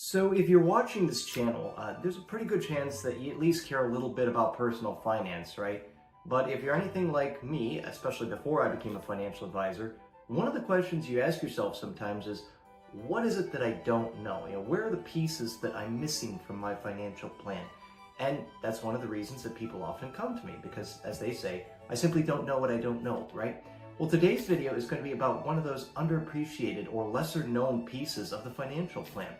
So if you're watching this channel, there's a pretty good chance that you at least care a little bit about personal finance, right? But if you're anything like me, especially before I became a financial advisor, one of the questions you ask yourself sometimes is, what is it that I don't know? Where are the pieces that I'm missing from my financial plan? And that's one of the reasons that people often come to me because, as they say, I simply don't know what I don't know, right? Well, today's video is going to be about one of those underappreciated or lesser known pieces of the financial plan.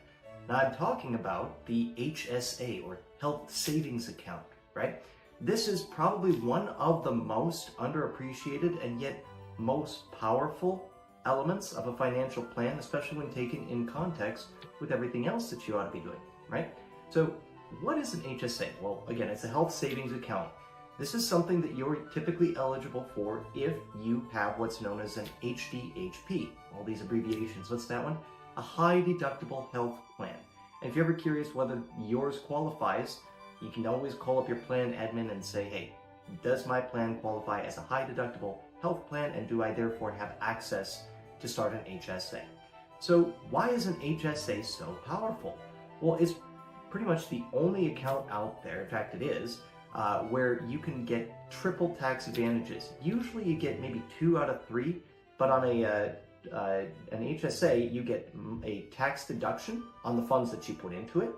Now, I'm talking about the HSA, or Health Savings Account, right? This is probably one of the most underappreciated and yet most powerful elements of a financial plan, especially when taken in context with everything else that you ought to be doing, right? So what is an HSA? Well, again, it's a health savings account. This is something that you're typically eligible for if you have what's known as an HDHP. All these abbreviations. What's that one? A high deductible health plan. And if you're ever curious whether yours qualifies, you can always call up your plan admin and say, hey, does my plan qualify as a high deductible health plan, and do I therefore have access to start an HSA? So why is an HSA so powerful? Well, it's pretty much the only account out there, in fact it is, where you can get triple tax advantages. Usually you get maybe 2 out of 3, but on an HSA, you get a tax deduction on the funds that you put into it.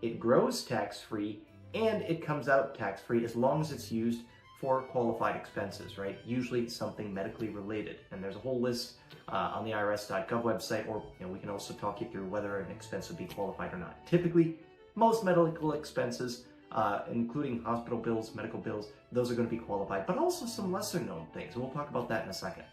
It grows tax-free, and it comes out tax-free as long as it's used for qualified expenses, right? Usually it's something medically related, and there's a whole list on the irs.gov website, or we can also talk you through whether an expense would be qualified or not. Typically, most medical expenses, including hospital bills, medical bills, those are going to be qualified, but also some lesser known things. We'll talk about that in a second.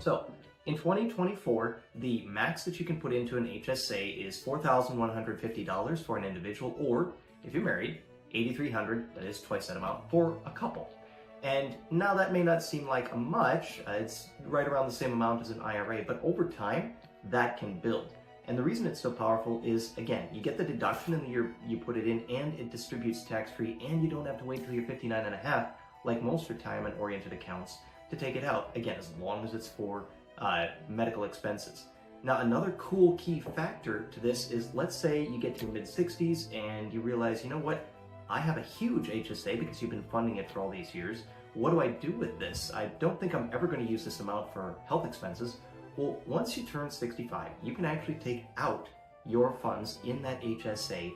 So, in 2024, the max that you can put into an HSA is $4,150 for an individual, or if you're married, $8,300, that is twice that amount, for a couple. And now that may not seem like much, it's right around the same amount as an IRA, but over time, that can build. And the reason it's so powerful is, again, you get the deduction in the year you put it in, and it distributes tax-free, and you don't have to wait till you're 59 and a half, like most retirement-oriented accounts, to take it out, again, as long as it's for medical expenses. Now, another cool key factor to this is, let's say you get to your mid-60s and you realize, you know what, I have a huge HSA because you've been funding it for all these years. What do I do with this? I don't think I'm ever going to use this amount for health expenses. Well, once you turn 65, you can actually take out your funds in that HSA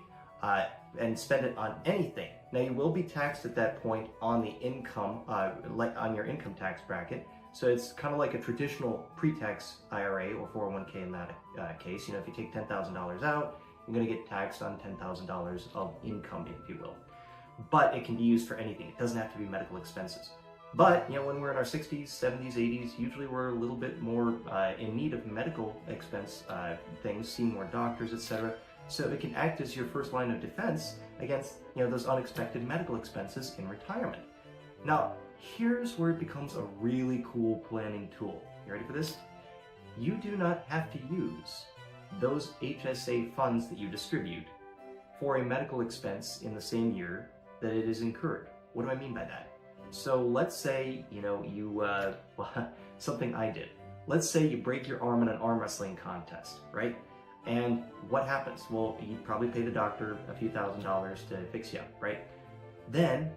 and spend it on anything. Now, you will be taxed at that point on the income, on your income tax bracket. So it's kind of like a traditional pre-tax IRA or 401k in that case. If you take $10,000 out, you're going to get taxed on $10,000 of income, if you will. But it can be used for anything. It doesn't have to be medical expenses. But, when we're in our 60s, 70s, 80s, usually we're a little bit more in need of medical expense things, seeing more doctors, etc. So it can act as your first line of defense against, those unexpected medical expenses in retirement. Now, here's where it becomes a really cool planning tool. You ready for this? You do not have to use those HSA funds that you distribute for a medical expense in the same year that it is incurred. What do I mean by that? So let's say, something I did. Let's say you break your arm in an arm wrestling contest, right? And what happens? Well, you probably pay the doctor a few $1,000s to fix you up, right? Then,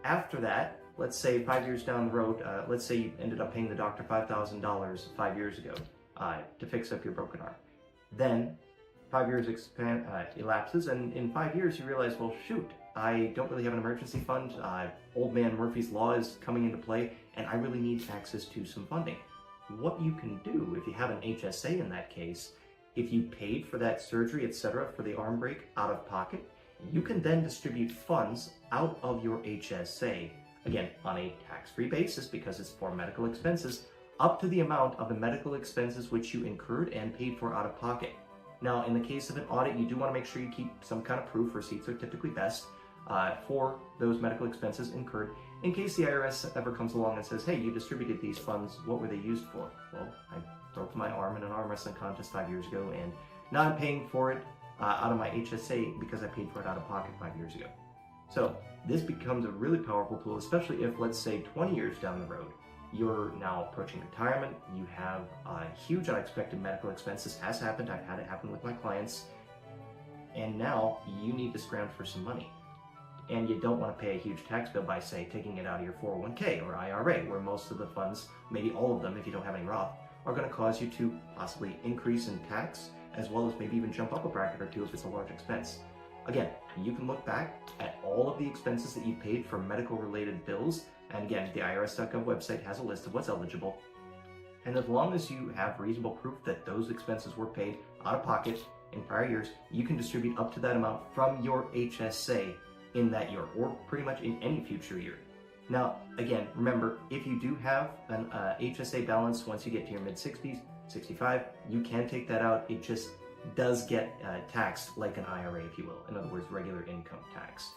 after that, let's say 5 years down the road, let's say you ended up paying the doctor $5,000 5 years ago to fix up your broken arm. Then 5 years elapses, and in 5 years you realize, well, shoot, I don't really have an emergency fund. Old man Murphy's Law is coming into play, and I really need access to some funding. What you can do if you have an HSA in that case, if you paid for that surgery, etc., for the arm break out of pocket, you can then distribute funds out of your HSA, again, on a tax-free basis because it's for medical expenses, up to the amount of the medical expenses which you incurred and paid for out of pocket. Now, in the case of an audit, you do want to make sure you keep some kind of proof. Receipts are typically best for those medical expenses incurred. In case the IRS ever comes along and says, hey, you distributed these funds, what were they used for? Well, I broke my arm in an arm wrestling contest 5 years ago, and now I'm paying for it out of my HSA because I paid for it out of pocket 5 years ago. So this becomes a really powerful tool, especially if, let's say, 20 years down the road, you're now approaching retirement, you have huge unexpected medical expenses, has happened, I've had it happen with my clients. and now you need to scrounge for some money. And you don't want to pay a huge tax bill by, say, taking it out of your 401k or IRA, where most of the funds, maybe all of them if you don't have any Roth, are going to cause you to possibly increase in tax, as well as maybe even jump up a bracket or two if it's a large expense. Again, you can look back at all of the expenses that you paid for medical-related bills, and again, the IRS.gov website has a list of what's eligible. And as long as you have reasonable proof that those expenses were paid out of pocket in prior years, you can distribute up to that amount from your HSA in that year, or pretty much in any future year. Now, again, remember, if you do have an HSA balance once you get to your mid-60s, 65, you can take that out. It just does get taxed like an IRA, if you will. In other words, regular income tax.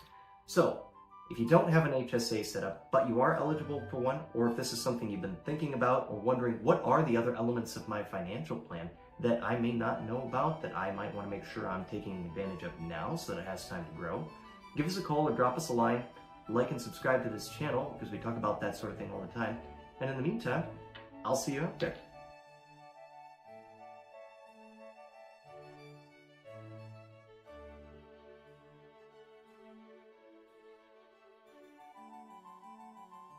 So, if you don't have an HSA set up, but you are eligible for one, or if this is something you've been thinking about or wondering, what are the other elements of my financial plan that I may not know about, that I might want to make sure I'm taking advantage of now so that it has time to grow, give us a call or drop us a line. Like and subscribe to this channel because we talk about that sort of thing all the time. And in the meantime, I'll see you out there.